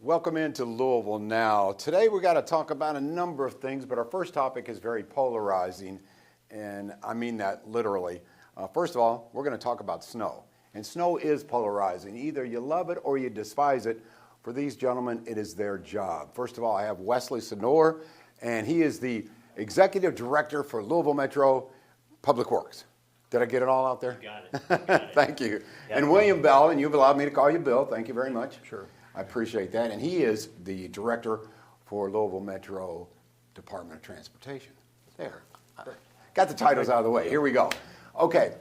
Welcome into Louisville Now. Today we got to talk about a number of things, but our first topic is very polarizing, and I mean that literally. First of all, we're going to talk about snow, and snow is polarizing. Either you love it or you despise it. For these gentlemen, it is their job. First of all, I have Wesley Sonor, and he is the Executive Director for Louisville Metro Public Works. Did I get it all out there? You got it. Got it. Thank you. Yeah. And William Bell, and you've allowed me to call you Bill. Thank you very much. Sure. I appreciate that. And he is the Director for Louisville Metro Department of Transportation. There. Got the titles out of the way. Here we go. Okay.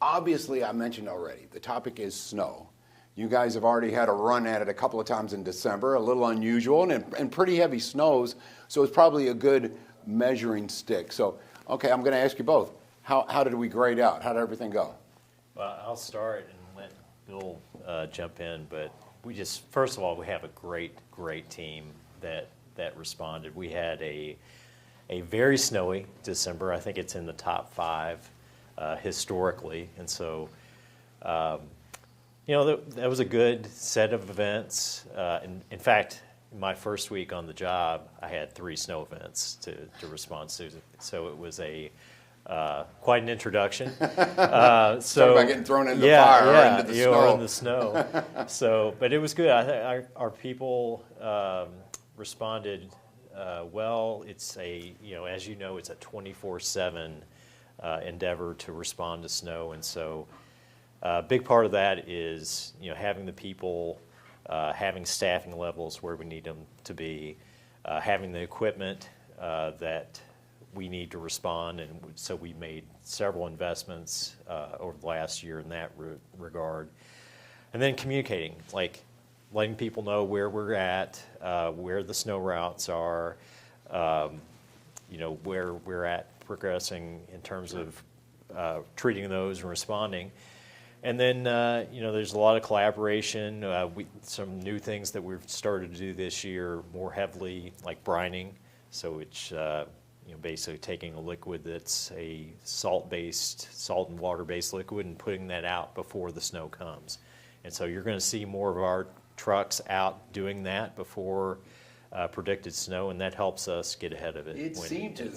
Obviously, I mentioned already, the topic is snow. You guys have already had a run at it a couple of times in December, a little unusual, and pretty heavy snows, so it's probably a good measuring stick. So, okay, I'm going to ask you both. How did we grade out? How did everything go? Well, I'll start and let Bill jump in, but first of all, we have a great team that responded. We had a very snowy December. I think it's in the top 5 historically, and so that was a good set of events. In fact, my first week on the job, I had 3 snow events to respond to, so it was quite an introduction. Talk about getting thrown in the fire or into the snow. Or in the snow. But it was good. I think our people responded well. It's as you know, it's a 24/7 endeavor to respond to snow, and so a big part of that is having the people, having staffing levels where we need them to be, having the equipment that we need to respond, and so we made several investments over the last year in that regard. And then communicating, like letting people know where we're at, where the snow routes are, where we're at progressing in terms of treating those and responding. And then, there's a lot of collaboration. Some new things that we've started to do this year more heavily, like brining. So it's basically taking a liquid that's a salt and water-based liquid and putting that out before the snow comes. And so you're going to see more of our trucks out doing that before predicted snow, and that helps us get ahead of it. It seemed to,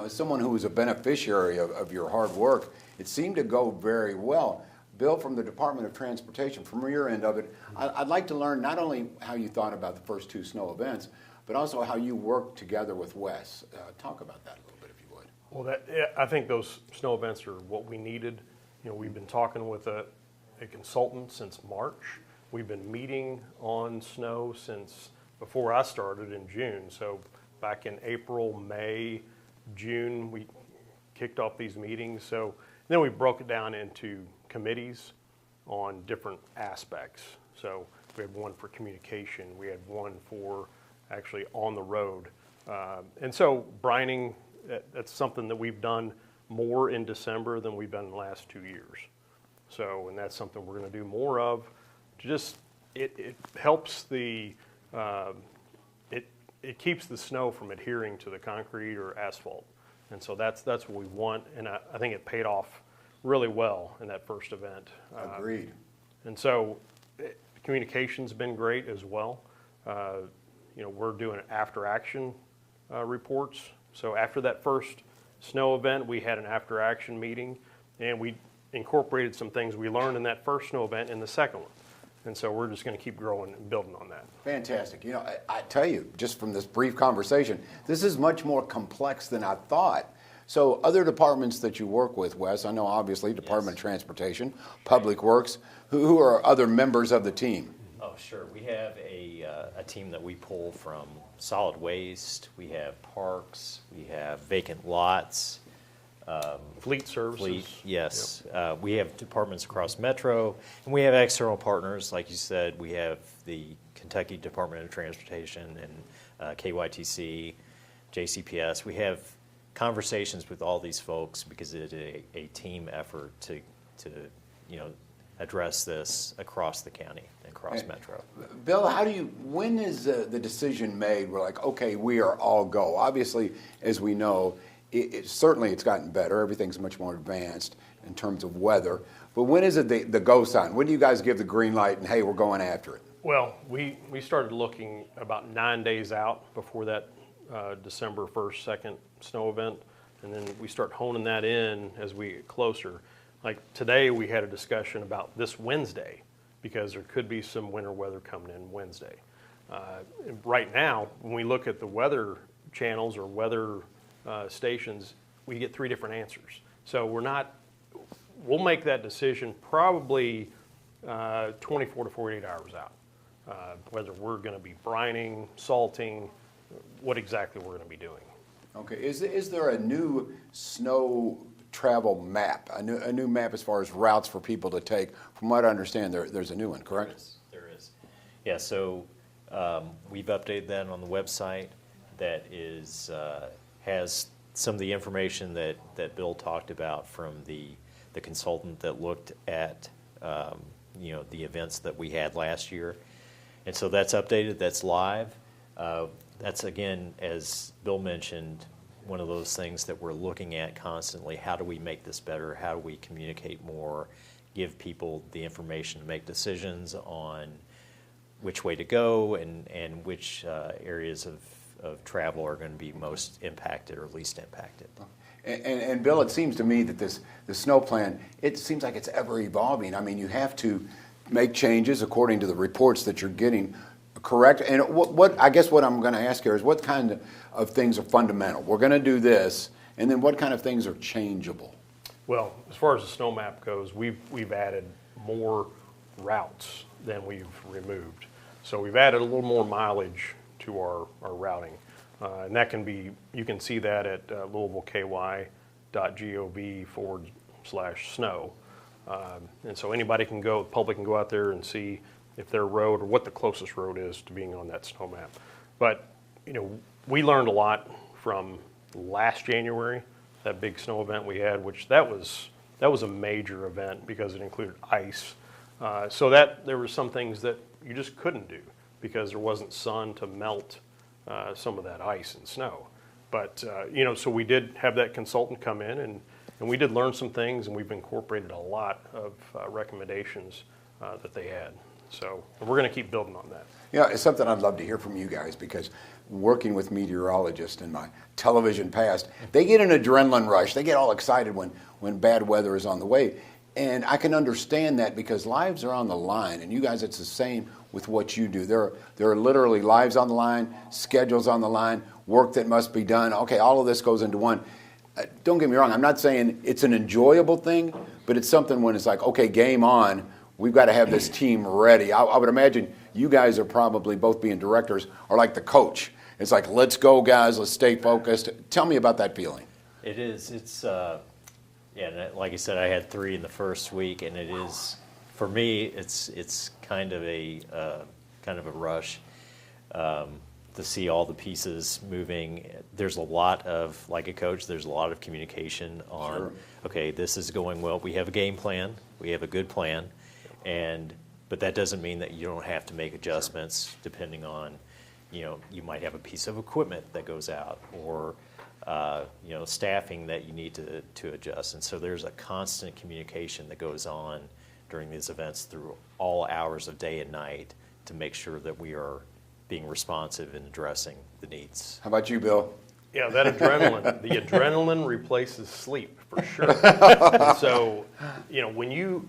as someone who was a beneficiary of your hard work, it seemed to go very well. Bill, from the Department of Transportation, from your end of it, I'd like to learn not only how you thought about the first 2 snow events, but also how you worked together with Wes. Talk about that a little bit, if you would. Well, I think those snow events are what we needed. We've been talking with a consultant since March. We've been meeting on snow since before I started in June. So back in April, May, June, we kicked off these meetings. So then we broke it down into committees on different aspects. So we had one for communication. We had one for actually on the road. And so brining, that's something that we've done more in December than we've done in the last 2 years. So, and that's something we're going to do more of. It helps it keeps the snow from adhering to the concrete or asphalt. And so that's what we want, and I think it paid off really well in that first event. Agreed. And so communication's been great as well. We're doing after action reports. So after that first snow event, we had an after action meeting, and we incorporated some things we learned in that first snow event in the second one. And so we're just going to keep growing and building on that. Fantastic. I tell you, just from this brief conversation, this is much more complex than I thought. So other departments that you work with, Wes, I know obviously Department of Transportation, Public Works, who are other members of the team? Oh, sure. We have a team that we pull from solid waste. We have parks. We have vacant lots. Fleet services. Yes. Yep. We have departments across Metro, and we have external partners. Like you said, we have the Kentucky Department of Transportation and KYTC, JCPS. We have conversations with all these folks because it is a team effort to address this across the county and across Metro. Bill, when is the decision made? We're like, okay, we are all go. Obviously, as we know, certainly it's gotten better. Everything's much more advanced in terms of weather. But when is it the go sign? When do you guys give the green light and, hey, we're going after it? Well, we started looking about 9 days out before that December 1st, 2nd snow event, and then we start honing that in as we get closer. Like today, we had a discussion about this Wednesday because there could be some winter weather coming in Wednesday. Right now, when we look at the weather channels or weather stations, we get 3 different answers. So we'll make that decision probably 24 to 48 hours out. Whether we're going to be brining, salting, what exactly we're going to be doing. Okay, is there a new snow travel map, a new map as far as routes for people to take? From what I understand, there's a new one, correct? There is. Yeah, so we've updated that on the website. That is has some of the information that Bill talked about from the consultant that looked at the events that we had last year. And so that's updated, that's live. That's, again, as Bill mentioned, one of those things that we're looking at constantly. How do we make this better? How do we communicate more, give people the information to make decisions on which way to go and which areas of travel are going to be most impacted or least impacted. And Bill, it seems to me that the snow plan, it seems like it's ever evolving. I mean, you have to make changes according to the reports that you're getting, correct? And what I guess what I'm going to ask here is what kind of things are fundamental? We're going to do this, and then what kind of things are changeable? Well, as far as the snow map goes, we've added more routes than we've removed. So we've added a little more mileage to our routing. And that can be, you can see that at louisvilleky.gov/snow. And so anybody can go, the public can go out there and see if their road or what the closest road is to being on that snow map. But, we learned a lot from last January, that big snow event we had, which that was a major event because it included ice. So that there were some things that you just couldn't do because there wasn't sun to melt some of that ice and snow. But, so we did have that consultant come in and we did learn some things, and we've incorporated a lot of recommendations that they had. So we're going to keep building on that. Yeah, it's something I'd love to hear from you guys because working with meteorologists in my television past, they get an adrenaline rush. They get all excited when bad weather is on the way. And I can understand that because lives are on the line, and you guys, it's the same with what you do. There are literally lives on the line, schedules on the line, work that must be done. Okay, all of this goes into one. Don't get me wrong, I'm not saying it's an enjoyable thing, but it's something when it's like, okay, game on, we've got to have this team ready. I would imagine you guys are probably, both being directors, are like the coach. It's like, let's go, guys, let's stay focused. Tell me about that feeling. It is. It's, like I said, I had 3 in the first week, and it is, for me, it's kind of a rush. To see all the pieces moving. There's a lot of, like a coach, there's a lot of communication on, sure. Okay, this is going well. We have a game plan. We have a good plan. But that doesn't mean that you don't have to make adjustments depending on, you might have a piece of equipment that goes out or, staffing that you need to adjust. And so there's a constant communication that goes on during these events through all hours of day and night to make sure that we are being responsive and addressing the needs. How about you, Bill? Yeah, that adrenaline, the adrenaline replaces sleep for sure. And so, when you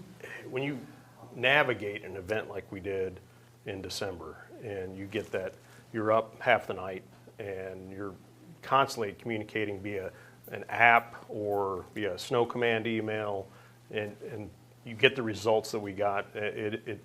navigate an event like we did in December and you get that, you're up half the night and you're constantly communicating via an app or via a snow command email and you get the results that we got, it's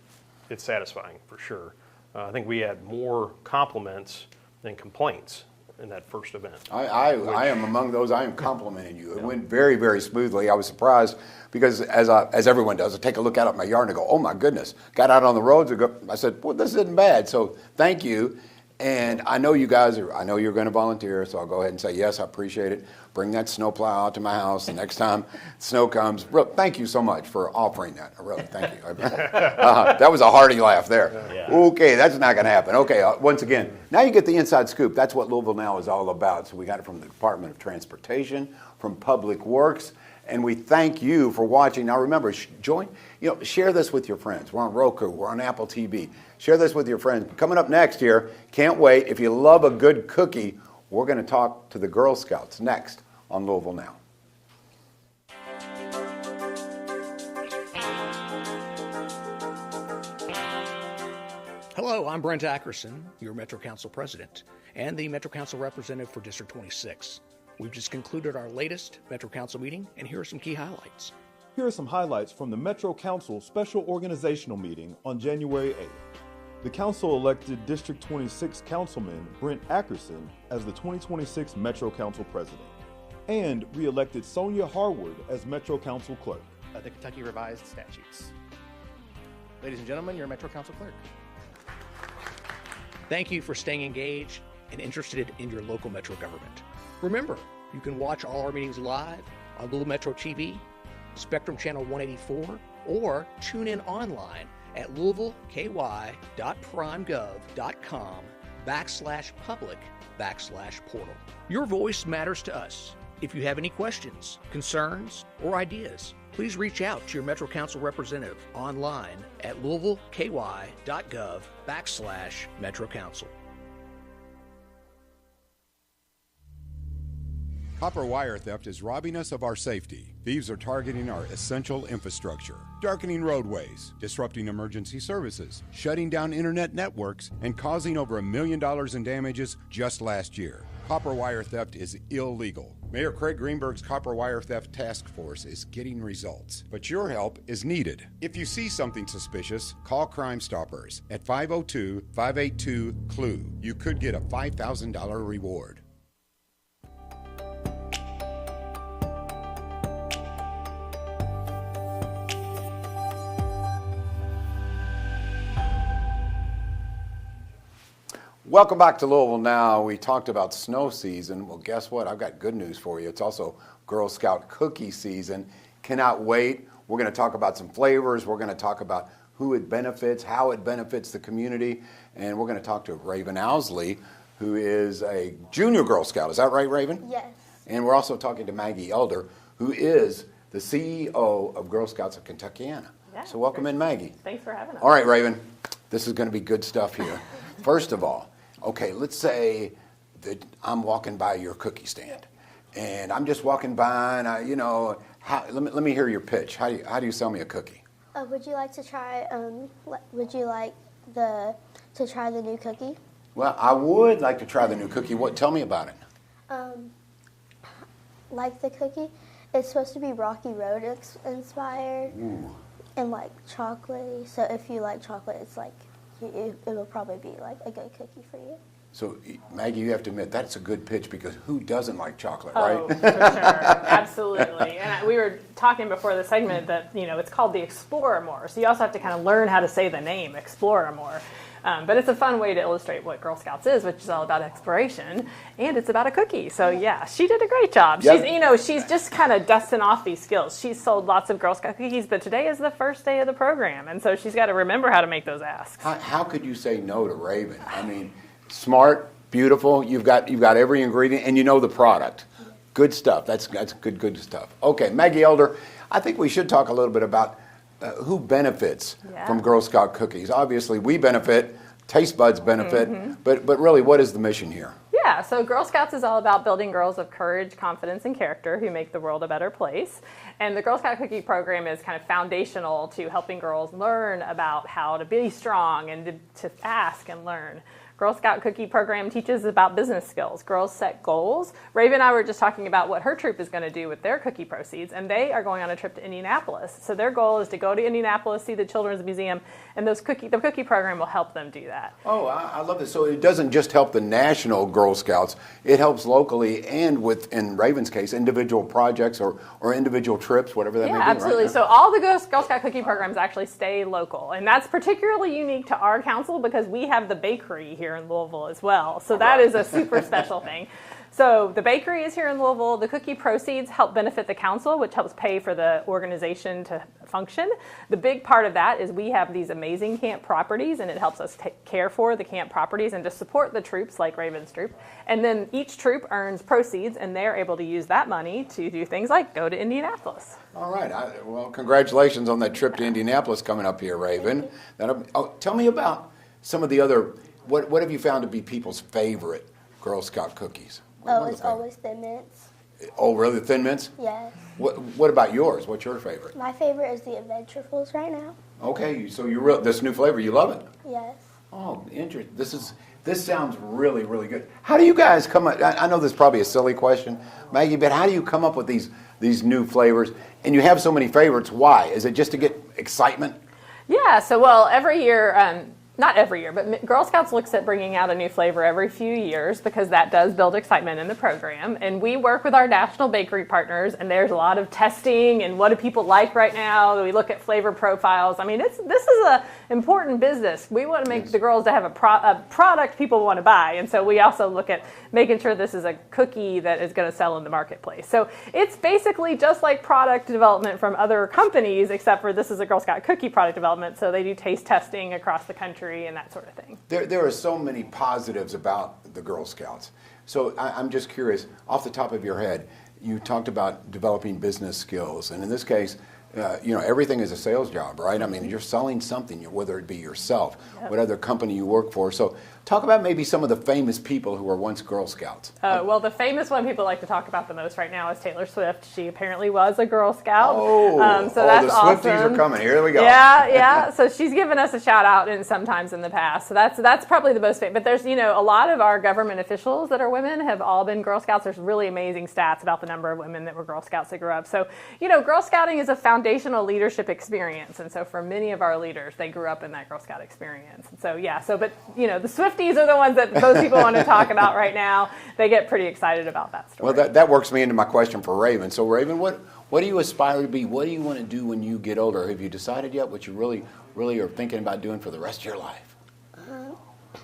satisfying for sure. I think we had more compliments than complaints in that first event. I am among those. I am complimenting you. It went very, very smoothly. I was surprised because, as everyone does, I take a look out at my yard and I go, oh my goodness. Got out on the roads. I said, well, this isn't bad. So thank you. And I know you guys are, I know you're going to volunteer, so I'll go ahead and say, yes, I appreciate it. Bring that snowplow out to my house the next time snow comes. Thank you so much for offering that. I really thank you. That was a hearty laugh there. Yeah. Okay, that's not going to happen. Okay, once again, now you get the inside scoop. That's what Louisville Now is all about. So we got it from the Department of Transportation, from Public Works, and we thank you for watching. Now remember, share this with your friends. We're on Roku, we're on Apple TV. Share this with your friends. Coming up next here, can't wait. If you love a good cookie, we're going to talk to the Girl Scouts next on Louisville Now. Hello, I'm Brent Ackerson, your Metro Council President and the Metro Council Representative for District 26. We've just concluded our latest Metro Council meeting, and here are some key highlights. Here are some highlights from the Metro Council Special Organizational Meeting on January 8th. The Council elected District 26 Councilman Brent Ackerson as the 2026 Metro Council President, and re-elected Sonia Harwood as Metro Council Clerk. The Kentucky Revised Statutes. Ladies and gentlemen, your Metro Council Clerk. Thank you for staying engaged and interested in your local Metro government. Remember, you can watch all our meetings live on Little Metro TV, Spectrum Channel 184, or tune in online at louisvilleky.com/public/portal. Your voice matters to us. If you have any questions, concerns, or ideas, please reach out to your Metro Council representative online at louisvilleky.gov/Metro Council. Copper wire theft is robbing us of our safety. Thieves are targeting our essential infrastructure, darkening roadways, disrupting emergency services, shutting down internet networks, and causing over $1 million in damages just last year. Copper wire theft is illegal. Mayor Craig Greenberg's Copper Wire Theft Task Force is getting results, but your help is needed. If you see something suspicious, call Crime Stoppers at 502-582-CLUE. You could get a $5,000 reward. Welcome back to Louisville Now. We talked about snow season. Well, guess what? I've got good news for you. It's also Girl Scout cookie season. Cannot wait. We're going to talk about some flavors. We're going to talk about who it benefits, how it benefits the community, and we're going to talk to Raven Owsley, who is a junior Girl Scout. Is that right, Raven? Yes. And we're also talking to Maggie Elder, who is the CEO of Girl Scouts of Kentuckiana. Yeah, so welcome in, Maggie. Thanks for having us. All right, Raven. This is going to be good stuff here. First of all, okay, let's say that I'm walking by your cookie stand, and I'm just walking by, and let me hear your pitch. How do you sell me a cookie? Would you like to try? Would you like to try the new cookie? Well, I would like to try the new cookie. Tell me about it. Like the cookie, it's supposed to be Rocky Road inspired. Ooh. And like chocolatey. So if you like chocolate, it's like it will probably be like a good cookie for you. So, Maggie, you have to admit, that's a good pitch, because who doesn't like chocolate, Oh, right? for sure. Absolutely. And we were talking before the segment that, it's called the Explorer More. So you also have to kind of learn how to say the name, Explorer More. But it's a fun way to illustrate what Girl Scouts is, which is all about exploration, and it's about a cookie. So yeah, she did a great job. Yep. She's just kind of dusting off these skills. She's sold lots of Girl Scout cookies, but today is the first day of the program, and so she's got to remember how to make those asks. How could you say no to Raven? I mean, smart, beautiful. You've got every ingredient, and you know the product. Good stuff. That's good stuff. Okay, Maggie Elder, I think we should talk a little bit about who benefits from Girl Scout cookies. Obviously, we benefit. Taste buds benefit. Mm-hmm. But really, what is the mission here? Yeah, so Girl Scouts is all about building girls of courage, confidence, and character who make the world a better place. And the Girl Scout Cookie Program is kind of foundational to helping girls learn about how to be strong and to ask and learn. Girl Scout Cookie Program teaches about business skills. Girls set goals. Raven and I were just talking about what her troop is going to do with their cookie proceeds, and they are going on a trip to Indianapolis. So their goal is to go to Indianapolis, see the Children's Museum, and the cookie program will help them do that. Oh, I love this. So it doesn't just help the national Girl Scouts. It helps locally and, in Raven's case, individual projects or individual trips, whatever that may be. Yeah, absolutely. Right? So all the Girl Scout cookie programs actually stay local, and that's particularly unique to our council because we have the bakery here here in Louisville as well. So that is a super special thing. So the bakery is here in Louisville. The cookie proceeds help benefit the council, which helps pay for the organization to function. The big part of that is we have these amazing camp properties, and it helps us take care for the camp properties and to support the troops like Raven's troop. And then each troop earns proceeds, and they're able to use that money to do things like go to Indianapolis. All right. Well, congratulations on that trip to Indianapolis coming up here, Raven. Tell me about some of the other, what have you found to be people's favorite Girl Scout cookies? It's always Thin Mints. Oh, really? The Thin Mints? Yes. What about yours? What's your favorite? My favorite is the Adventurefuls right now. Okay, so this new flavor, you love it? Yes. Oh, interesting. This sounds really, really good. How do you guys come up? I know this is probably a silly question, Maggie, but how do you come up with these new flavors? And you have so many favorites. Why? Is it just to get excitement? Yeah. So, well, every year. Not every year, but Girl Scouts looks at bringing out a new flavor every few years because that does build excitement in the program. And we work with our national bakery partners, and there's a lot of testing and what do people like right now. We look at flavor profiles. I mean, this is an important business. We want to make the girls to have a product people want to buy. And so we also look at making sure this is a cookie that is going to sell in the marketplace. So it's basically just like product development from other companies, except for this is a Girl Scout cookie product development. So they do taste testing across the country and that sort of thing. There are so many positives about the Girl Scouts. So I'm just curious, off the top of your head, you talked about developing business skills. And in this case, everything is a sales job, right? I mean, you're selling something, whether it be yourself, what other company you work for. So talk about maybe some of the famous people who were once Girl Scouts. Well, the famous one people like to talk about the most right now is Taylor Swift. She apparently was a Girl Scout. That's the Swifties awesome. Are coming. Here we go. Yeah. So she's given us a shout out sometimes in the past. So that's probably the most famous. But there's, a lot of our government officials that are women have all been Girl Scouts. There's really amazing stats about the number of women that were Girl Scouts that grew up. So, Girl Scouting is a foundational leadership experience. And so for many of our leaders, they grew up in that Girl Scout experience. And so, but the Swifties are the ones that most people want to talk about right now. They get pretty excited about that story. Well, that works me into my question for Raven. So, Raven, what do you aspire to be? What do you want to do when you get older? Have you decided yet what you really, really are thinking about doing for the rest of your life?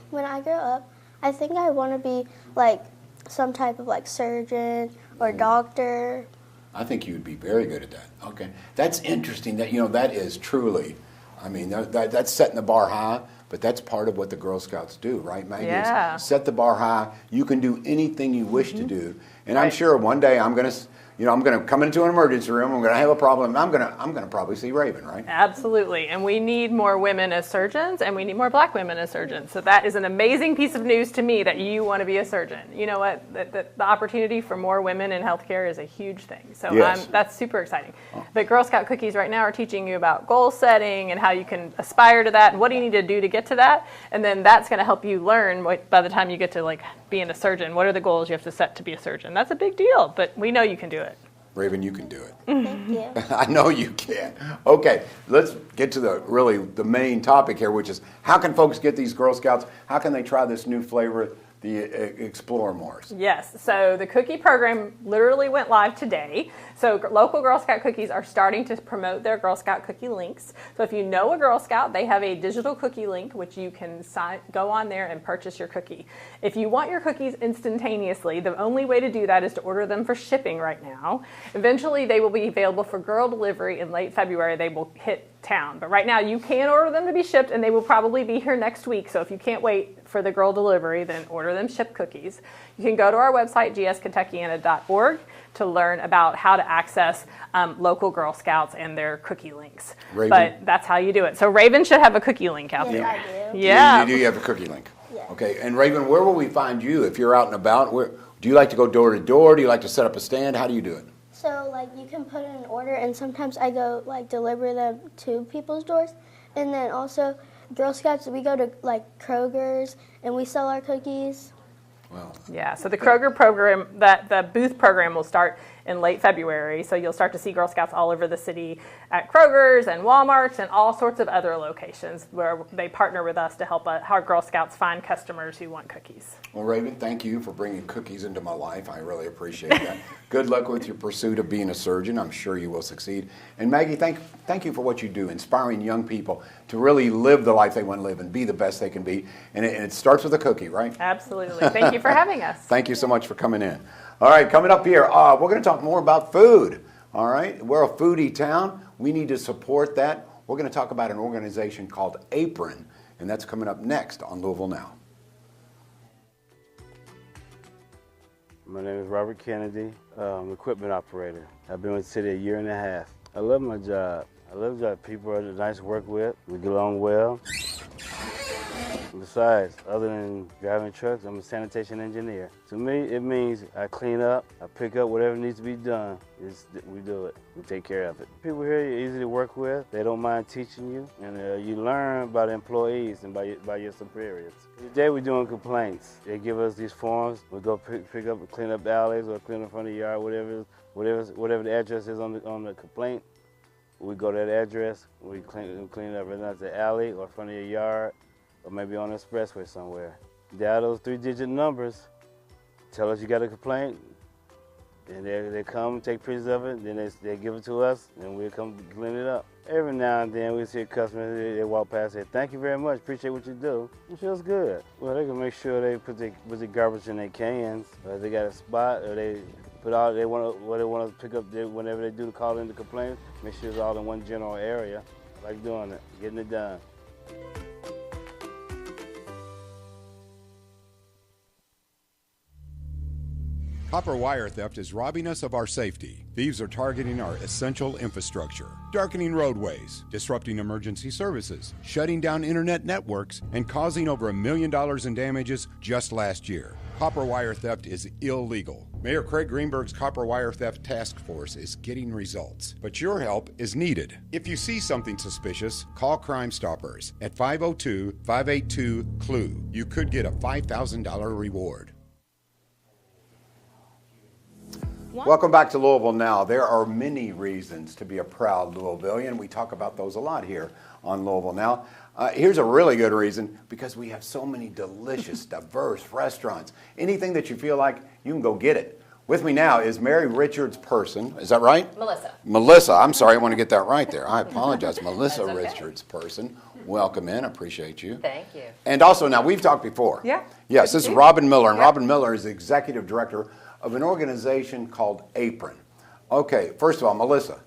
When I grow up, I think I want to be like some type of like surgeon or doctor. I think you would be very good at that. Okay. That's interesting. That that is truly, I mean, that's setting the bar high. But that's part of what the Girl Scouts do, right, Maggie? Yeah. Is set the bar high. You can do anything you wish to do. And I'm sure one day I'm going to come into an emergency room. I'm going to have a problem. I'm going to probably see Raven, right? Absolutely. And we need more women as surgeons, and we need more black women as surgeons. So that is an amazing piece of news to me that you want to be a surgeon. You know what? The opportunity for more women in healthcare is a huge thing. So that's super exciting. The Girl Scout cookies right now are teaching you about goal setting and how you can aspire to that and what do you need to do to get to that. And then that's going to help you learn by the time you get to being a surgeon, what are the goals you have to set to be a surgeon. That's a big deal, but we know you can do it. Raven, you can do it. Thank you. I know you can. Okay, let's get to the main topic here, which is how can folks get these Girl Scouts? How can they try this new flavor, the Explore Mores? Yes, so the cookie program literally went live today. So local Girl Scout cookies are starting to promote their Girl Scout cookie links. So if you know a Girl Scout, they have a digital cookie link, which you can go on there and purchase your cookie. If you want your cookies instantaneously, the only way to do that is to order them for shipping right now. Eventually, they will be available for girl delivery in late February. They will hit town. But right now, you can order them to be shipped, and they will probably be here next week. So if you can't wait for the girl delivery, then order them shipped cookies. You can go to our website, gskentuckiana.org, to learn about how to access local Girl Scouts and their cookie links. Raven. But that's how you do it. So Raven should have a cookie link out there. I do. Yeah. You have a cookie link? Yeah. Okay, and Raven, where will we find you if you're out and about? Do you like to go door to door? Do you like to set up a stand? How do you do it? So you can put in an order, and sometimes I go deliver them to people's doors. And then also Girl Scouts, we go to Kroger's and we sell our cookies. Well, Yeah, so the Kroger program, the booth program will start in late February. So you'll start to see Girl Scouts all over the city at Kroger's and Walmart's and all sorts of other locations where they partner with us to help our Girl Scouts find customers who want cookies. well, Raven, thank you for bringing cookies into my life. I really appreciate that. Good luck with your pursuit of being a surgeon. I'm sure you will succeed. And Maggie, thank you for what you do, inspiring young people to really live the life they want to live and be the best they can be. And it starts with a cookie, right? Absolutely. Thank you for having us. Thank you so much for coming in. All right, coming up here, we're going to talk more about food. All right, we're a foodie town. We need to support that. We're going to talk about an organization called APRON, and that's coming up next on Louisville Now. My name is Robert Kennedy. I'm an equipment operator. I've been with the city a year and a half. I love my job. I love the job. People are nice to work with. We get along well. Besides, other than driving trucks, I'm a sanitation engineer. To me, it means I clean up, I pick up whatever needs to be done. We do it. We take care of it. People here are easy to work with. They don't mind teaching you, and you learn by the employees and by your superiors. Today we're doing complaints. They give us these forms. We go pick up and clean up alleys or clean up front of the yard, whatever the address is on the complaint. We go to that address. We clean it up right now at the alley or front of your yard, or maybe on the expressway somewhere. Dial those 3-digit numbers, tell us you got a complaint, and they come take pictures of it, then they give it to us, and we'll come clean it up. Every now and then we see a customer, they walk past and say, "Thank you very much, appreciate what you do." It feels good. Well, they can make sure they put the garbage in their cans, or if they got a spot, or they put all what they want to pick up whenever they do the call in the complaint, make sure it's all in one general area. I like doing it, getting it done. Copper wire theft is robbing us of our safety. Thieves are targeting our essential infrastructure, darkening roadways, disrupting emergency services, shutting down internet networks, and causing over $1 million in damages just last year. Copper wire theft is illegal. Mayor Craig Greenberg's Copper Wire Theft Task Force is getting results, but your help is needed. If you see something suspicious, call Crime Stoppers at 502-582-CLUE. You could get a $5,000 reward. Welcome back to Louisville Now. There are many reasons to be a proud Louisvillian. We talk about those a lot here on Louisville Now. Here's a really good reason, because we have so many delicious, diverse restaurants. Anything that you feel like, you can go get it. With me now is Mary Richards Person. Is that right? Melissa, I'm sorry, I want to get that right there. I apologize. Melissa Richards Person. Welcome in. I appreciate you. Thank you. And also, now we've talked before. Yeah. Yes, this is Robin Miller, and Robin Miller is the executive director of an organization called APRON. Okay, first of all, Melissa,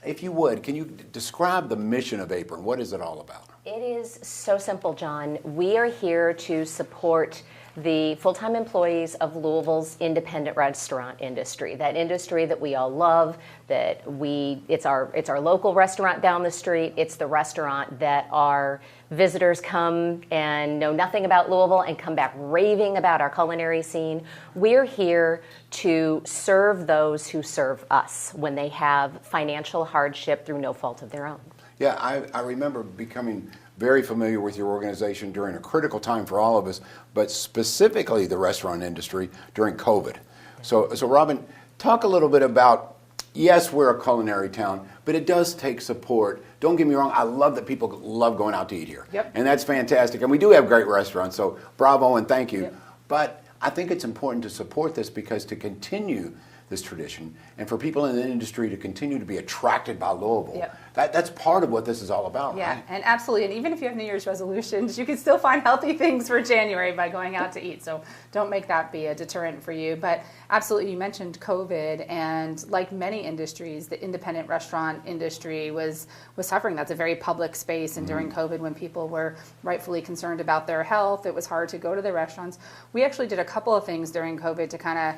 if you would, can you describe the mission of APRON? What is it all about? It is so simple, John. We are here to support the full-time employees of Louisville's independent restaurant industry, that industry that we all love, it's our local restaurant down the street. It's the restaurant that our visitors come and know nothing about Louisville and come back raving about our culinary scene. We're here to serve those who serve us when they have financial hardship through no fault of their own. Yeah, I remember becoming very familiar with your organization during a critical time for all of us, but specifically the restaurant industry during COVID. So Robin, talk a little bit about, yes, we're a culinary town, but it does take support. Don't get me wrong, I love that people love going out to eat here. Yep. And that's fantastic. And we do have great restaurants, so bravo and thank you. Yep. But I think it's important to support this, because to continue this tradition and for people in the industry to continue to be attracted by Louisville, Yep. that's part of what this is all about, Yeah, right? and absolutely. And even if you have New Year's resolutions, you can still find healthy things for January by going out to eat. So don't make that be a deterrent for you. But absolutely, you mentioned COVID, and like many industries, the independent restaurant industry was suffering. That's a very public space, and during COVID, when people were rightfully concerned about their health, it was hard to go to the restaurants. We actually did a couple of things during COVID to kind of,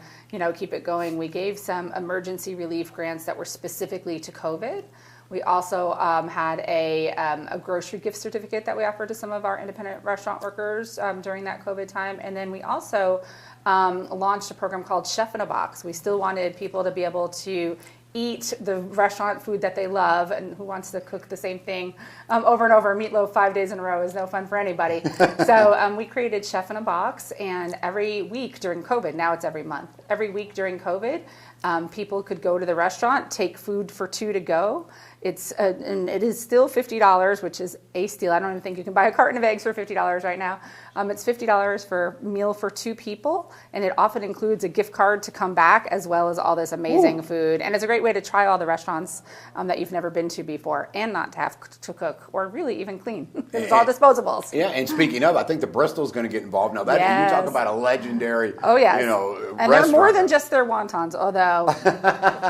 keep it going. We gave some emergency relief grants that were specifically to COVID. We also had a grocery gift certificate that we offered to some of our independent restaurant workers during that COVID time. And then we also launched a program called Chef in a Box. We still wanted people to be able to eat the restaurant food that they love, and who wants to cook the same thing over and over? Meatloaf 5 days in a row is no fun for anybody. So we created Chef in a Box, and every week during COVID, now it's every month, every week during COVID, people could go to the restaurant, take food for two to go. And it is still $50, which is a steal. I don't even think you can buy a carton of eggs for $50 right now. It's $50 for a meal for two people, and it often includes a gift card to come back, as well as all this amazing food. And it's a great way to try all the restaurants that you've never been to before, and not to have to cook or really even clean. It's all disposables. Yeah, and speaking of, I think the Bristol's going to get involved now. That you talk about a legendary, yes. restaurant. And they're more than just their wontons. Although,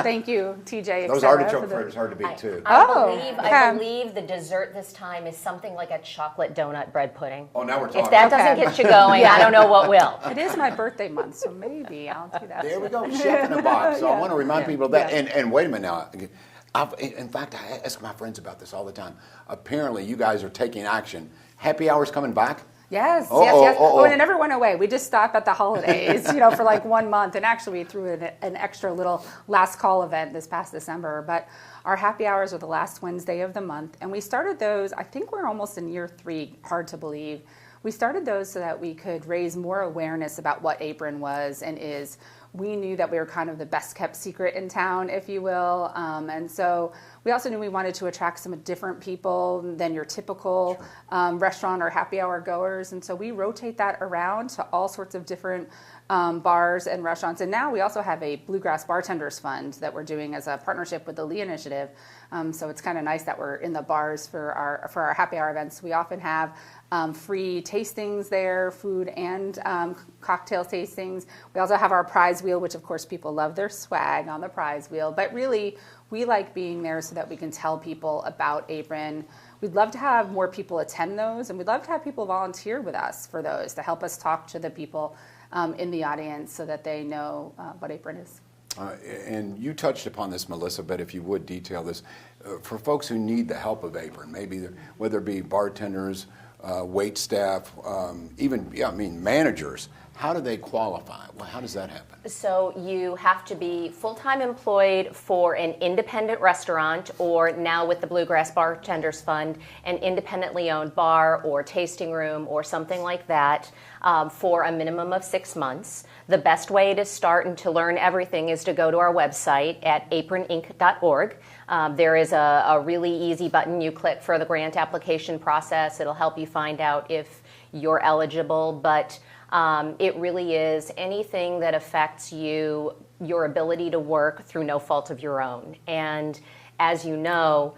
thank you, TJ. Those artichoke fritters hard to beat too. I believe the dessert this time is something like a chocolate donut bread pudding. Oh, now we're talking. If that doesn't get you going, I don't know what will. It is my birthday month, so maybe I'll do that. There we go, Chef in a Box. So I want to remind people of that. And wait a minute now. In fact, I ask my friends about this all the time. Apparently, you guys are taking action. Happy Hour's coming back? Yes. Oh, and it never went away. We just stopped at the holidays, for like 1 month. And actually, we threw in an extra little last call event this past December. But our happy hours are the last Wednesday of the month. And we started those, I think we're almost in year 3, hard to believe. We started those so that we could raise more awareness about what APRON was and is. We knew that we were kind of the best kept secret in town, if you will. And so we also knew we wanted to attract some different people than your typical restaurant or happy hour goers. And so we rotate that around to all sorts of different bars and restaurants. And now we also have a Bluegrass Bartenders Fund that we're doing as a partnership with the Lee Initiative. So it's kind of nice that we're in the bars for our happy hour events. We often have free tastings there, food and cocktail tastings. We also have our prize wheel, which of course people love their swag on the prize wheel. But really, we like being there so that we can tell people about APRON. We'd love to have more people attend those, and we'd love to have people volunteer with us for those to help us talk to the people in the audience so that they know what APRON is. And you touched upon this, Melissa, but if you would detail this, for folks who need the help of APRON, maybe whether it be bartenders, wait staff, even managers, how do they qualify? Well, how does that happen? So you have to be full-time employed for an independent restaurant, or now with the Bluegrass Bartenders Fund, an independently owned bar or tasting room or something like that for a minimum of 6 months. The best way to start and to learn everything is to go to our website at aproninc.org. There is a really easy button you click for the grant application process. It'll help you find out if you're eligible, but it really is anything that affects your ability to work through no fault of your own. And as you know,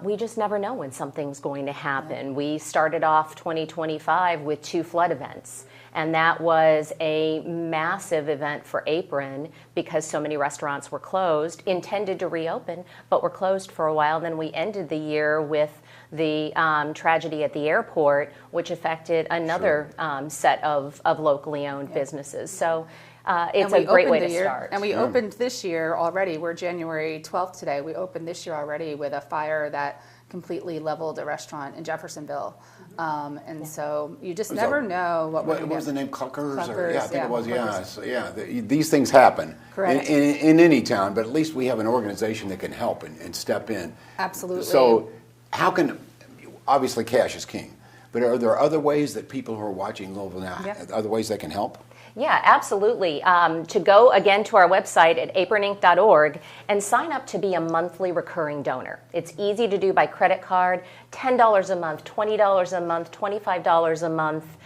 we just never know when something's going to happen. We started off 2025 with 2 flood events. And that was a massive event for APRON because so many restaurants were closed, intended to reopen, but were closed for a while. Then we ended the year with the tragedy at the airport, which affected another set of locally owned businesses. So it's a great way to start. And we opened this year already. We're January 12th today. We opened this year already with a fire that completely leveled a restaurant in Jeffersonville. And so you just never know what we're going to do. What was the name? Cluckers? Cluckers, I think it was. Cluckers. These things happen Correct. in any town, but at least we have an organization that can help and step in. Absolutely. So obviously cash is king, but are there other ways that people who are watching Louisville Now, other ways they can help? Yeah, absolutely. To go again to our website at aproninc.org and sign up to be a monthly recurring donor. It's easy to do by credit card, $10 a month, $20 a month, $25 a month,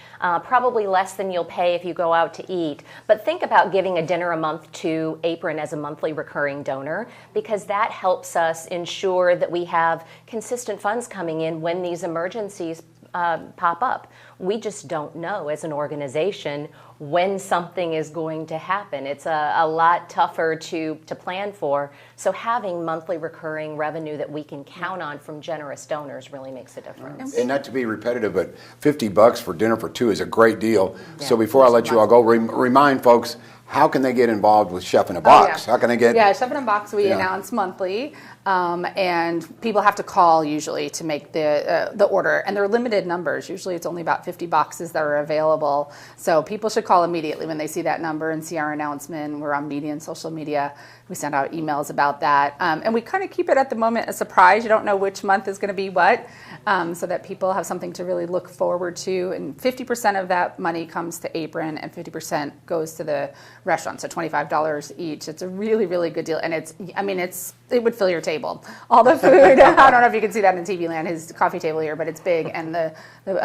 probably less than you'll pay if you go out to eat. But think about giving a dinner a month to APRON as a monthly recurring donor, because that helps us ensure that we have consistent funds coming in when these emergencies pop up. We just don't know as an organization when something is going to happen. It's a lot tougher to plan for. So having monthly recurring revenue that we can count on from generous donors really makes a difference. And not to be repetitive, but $50 for dinner for 2 is a great deal. Yeah. So before I let you all go, remind folks how can they get involved with Chef in a Oh, Box? yeah. How can they get? Yeah, Chef in a Box we Yeah. announce monthly, and people have to call usually to make the order, and they're limited numbers. Usually it's only about 50 boxes that are available, so people should call immediately when they see that number and see our announcement. We're on media and social media. We send out emails about that, and we kind of keep it at the moment a surprise. You don't know which month is going to be what, so that people have something to really look forward to. And 50% of that money comes to APRON, and 50% goes to the restaurant. So $25 each. It's a really, really good deal, and it would fill your table. All the food. I don't know if you can see that in TV land. His coffee table here, but it's big, and the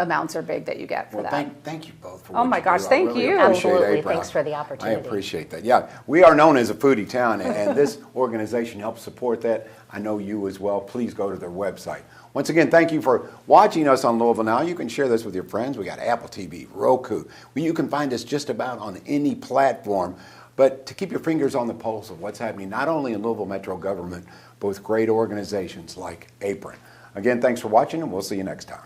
amounts are big that you get for Well, that. thank you both for Oh what my you gosh, do. I thank really you. appreciate Absolutely. APRON. Thanks for the I opportunity. appreciate that. Yeah, we are known as a foodie town, and this organization helps support that. I know you as well. Please go to their website. Once again, thank you for watching us on Louisville Now. You can share this with your friends. We got Apple TV, Roku. You can find us just about on any platform. But to keep your fingers on the pulse of what's happening, not only in Louisville Metro government, but with great organizations like APRON. Again, thanks for watching, and we'll see you next time.